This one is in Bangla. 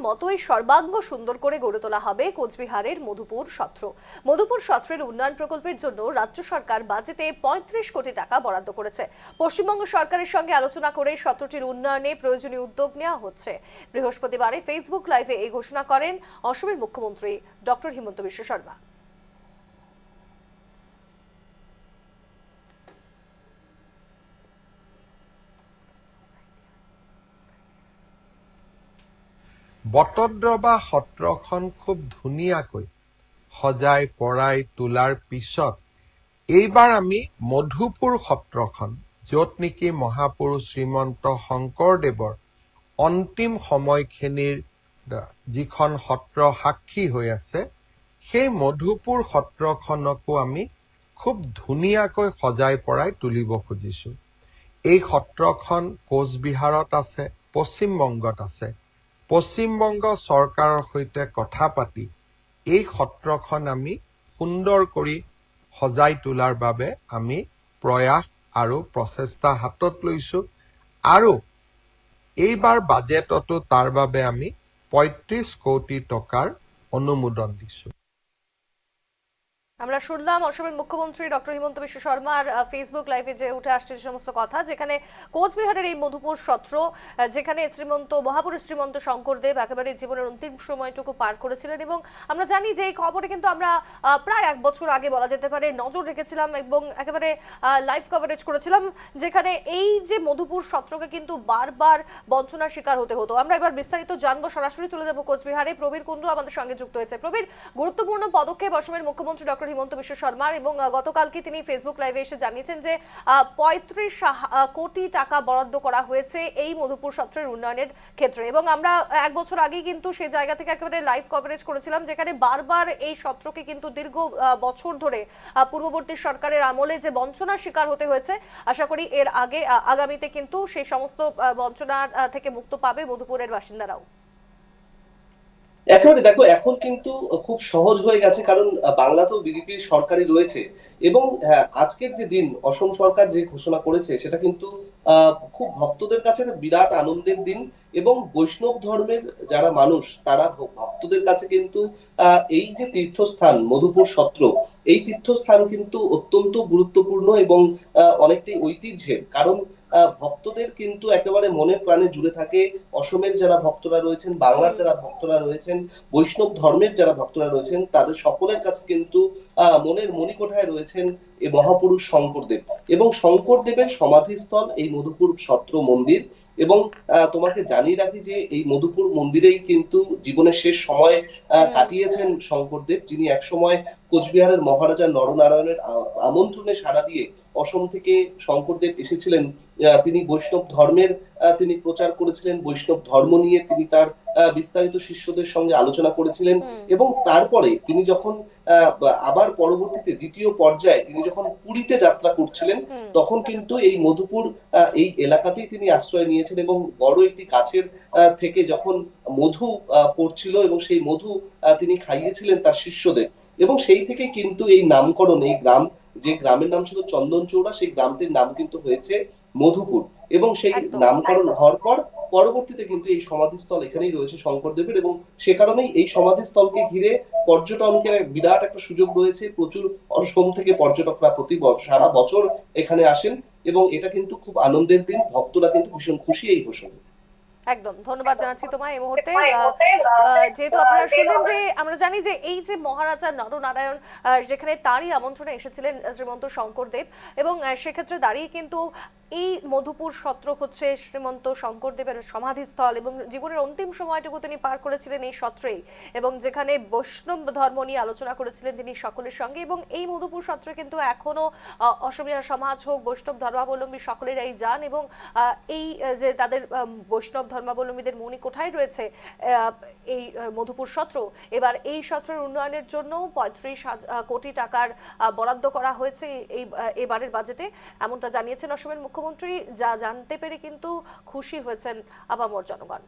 মতোই সর্বাঙ্গ সুন্দর করে গড়ে তোলা হবে কোচবিহারের মধুপুর সত্র। মধুপুর সত্রের উন্নয়ন প্রকল্পের জন্য রাজ্য সরকার বাজেটে ৩৫ কোটি টাকা বরাদ্দ করেছে। পশ্চিমবঙ্গ সরকারের সঙ্গে আলোচনা করে সত্রটির উন্নয়নে প্রয়োজনীয় উদ্যোগ নেওয়া হচ্ছে। বৃহস্পতিবারে ফেসবুক লাইভে এই ঘোষণা করেন অসমের মুখ্যমন্ত্রী ডক্টর হিমন্ত বিশ্ব শর্মা। বটদ্ৰৱা সত্ৰখন খুব ধুনীয়াকৈ সজাই পৰাই তোলাৰ পিছত এইবাৰ আমি মধুপুৰ সত্ৰখন, য'ত নেকি মহাপুৰুষ শ্ৰীমন্ত শংকৰদেৱৰ অন্তিম সময়খিনিৰ যিখন সত্ৰ সাক্ষী হৈ আছে, সেই মধুপুৰ সত্ৰখনকো আমি খুব ধুনীয়াকৈ সজাই পৰাই তুলিব খুজিছোঁ। এই সত্ৰখন কোচবিহাৰত আছে, পশ্চিমবংগত আছে। পশ্চিমবংগ চৰকাৰৰ সৈতে কথা পাতি এই সত্ৰখন আমি সুন্দৰ কৰি সজাই তোলাৰ বাবে আমি প্ৰয়াস আৰু প্ৰচেষ্টা হাতত লৈছোঁ আৰু এইবাৰ বাজেটতো তাৰ বাবে আমি ৩৫ কোটি টকাৰ অনুমোদন দিছোঁ। আমরা শুনলাম অসমের মুখ্যমন্ত্রী ডক্টর হিমন্ত বিশ্ব শর্মার ফেসবুক লাইভে যে উঠে আসছে যে সমস্ত কথা, যেখানে কোচবিহারের এই মধুপুর সত্র, যেখানে মহাপুরুষ শ্রীমন্ত শঙ্করদেব একেবারে জীবনের অন্তিম সময়টুকু পার করেছিলেন। এবং আমরা জানি যে এই খবরে কিন্তু আমরা প্রায় ১ বছর আগে বলা যেতে পারে নজর রেখেছিলাম এবং একেবারে লাইভ কভারেজ করেছিলাম, যেখানে এই যে মধুপুর সত্রকে কিন্তু বারবার বঞ্চনার শিকার হতে হতো। আমরা এবার বিস্তারিত জানবো, সরাসরি চলে যাবো কোচবিহারে। প্রবীর কুণ্ডু আমাদের সঙ্গে যুক্ত হয়েছে। প্রবীর, গুরুত্বপূর্ণ পদক্ষেপ অসমের মুখ্যমন্ত্রী ডক্টর হিমন্ত বিশ্ব শর্মার, এবং গতকালকে তিনি ফেসবুক লাইভে এসে জানিয়েছেন যে ৩৫ কোটি টাকা বরাদ্দ করা হয়েছে এই মধুপুর সত্রের উন্নয়নের ক্ষেত্রে। এবং আমরা ১ বছর আগেই কিন্তু সেই জায়গা থেকে একেবারে লাইভ কভারেজ করেছিলাম, যেখানে বারবার এই সত্রকে কিন্তু দীর্ঘ বছর ধরে পূর্ববর্তী সরকারের আমলে যে বঞ্চনার শিকার হতে হয়েছে, আশা করি এর আগামীতে কিন্তু সেই সমস্ত বঞ্চনার থেকে মুক্ত পাবে মধুপুরের বাসিন্দারাও। একেবারে দেখো, এখন কিন্তু খুব সহজ হয়ে গেছে, কারণ বাংলাতেও বিজেপির সরকারই রয়েছে। এবং আজকের যে দিন অসম সরকার যে ঘোষণা করেছে, সেটা কিন্তু খুব ভক্তদের কাছে একটা বিরাট আনন্দের দিন। এবং বৈষ্ণব ধর্মের যারা মানুষ, তারা ভক্তদের কাছে কিন্তু এই যে তীর্থস্থান মধুপুর সত্র, এই তীর্থস্থান কিন্তু অত্যন্ত গুরুত্বপূর্ণ এবং অনেকটাই ঐতিহ্যের। কারণ ভক্তদের কিন্তু একেবারে মনে প্রাণে জুড়ে থাকে অসমের যারা ভক্তরা রয়েছেন, বাংলার যারা ভক্তরা রয়েছেন, বৈষ্ণব ধর্মের যারা ভক্তরা রয়েছেন, তাদের সকলের কাছে কিন্তু মনের মণিকোঠায় রয়েছেন এই মহাপুরুষ শঙ্করদেব। এবং শঙ্করদেবের সমাধিস্থল এই মধুপুর সত্র মন্দির। এবং তোমাকে জানিয়ে রাখি যে এই মধুপুর মন্দিরেই কিন্তু জীবনের শেষ সময় কাটিয়েছেন শঙ্করদেব, যিনি একসময় কোচবিহারের মহারাজা নরনারায়ণের আমন্ত্রণে সাড়া দিয়ে অসম থেকে শঙ্করদেব এসেছিলেন। তিনি বৈষ্ণব ধর্মের তিনি প্রচার করেছিলেন, বৈষ্ণব ধর্ম নিয়ে তিনি তার বিস্তারিত শিষ্যদের সঙ্গে আলোচনা করেছিলেন। এবং তারপরে তিনি যখন আবার পরবর্তীতে দ্বিতীয় পর্যায়ে তিনি যখন পুরীতে যাত্রা করছিলেন, তখন কিন্তু এই মধুপুর এই এলাকাতেই তিনি আশ্রয় নিয়েছেন। এবং বড় একটি গাছের থেকে যখন মধু পড়ছিল, এবং সেই মধু তিনি খাইয়েছিলেন তার শিষ্যদের। এবং সেই থেকে কিন্তু এই নামকরণ, এই গ্রাম, যে গ্রামের নাম ছিল চন্দনচৌড়া, সেই গ্রামটির নাম কিন্তু হয়েছে মধুপুর। এবং সেই নামকরণ হওয়ার পর পরবর্তীতে কিন্তু এই সমাধিস্থল এখানেই রয়েছে শঙ্করদেবের। এবং সে কারণেই এই সমাধিস্থলকে ঘিরে পর্যটনকে বিরাট একটা সুযোগ রয়েছে। প্রচুর অসম থেকে পর্যটকরা প্রতি সারা বছর এখানে আসেন, এবং এটা কিন্তু খুব আনন্দের দিন। ভক্তরা কিন্তু ভীষণ খুশি এই ঘোষণা। একদম ধন্যবাদ জানাচ্ছি তোমায় এই মুহূর্তে। যেহেতু আপনারা শুনলেন যে আমরা জানি যে এই যে মহারাজা নরনারায়ণ, যেখানে তারই আমন্ত্রণে এসেছিলেন শ্রীমন্ত শঙ্করদেব, এবং সেক্ষেত্রে দাঁড়িয়ে কিন্তু এই মধুপুর সত্র হচ্ছে শ্রীমন্ত শঙ্করদেবের সমাধিস্থল, এবং জীবনের অন্তিম সময়টুকু তিনি পার করেছিলেন এই সত্রেই, এবং যেখানে বৈষ্ণব ধর্ম নিয়ে আলোচনা করেছিলেন তিনি সকলের সঙ্গে। এবং এই মধুপুর সত্রে কিন্তু এখনো অসমীয়া সমাজ হোক, বৈষ্ণব ধর্মাবলম্বী সকলেরাই যান, এবং এই যে তাদের বৈষ্ণব ধর্মাবলম্বীদের মণিকোঠায় রয়েছে এই মধুপুর সত্র। এবার এই সত্রের উন্নয়নের জন্য ৩৫ কোটি টাকার বরাদ্দ করা হয়েছে এবারের বাজেটে, এমনটা জানিয়েছেন অসমের মুখ্যমন্ত্রী। যা জানতে পেরে কিন্তু খুশি হয়েছেন আপামর জনগণ।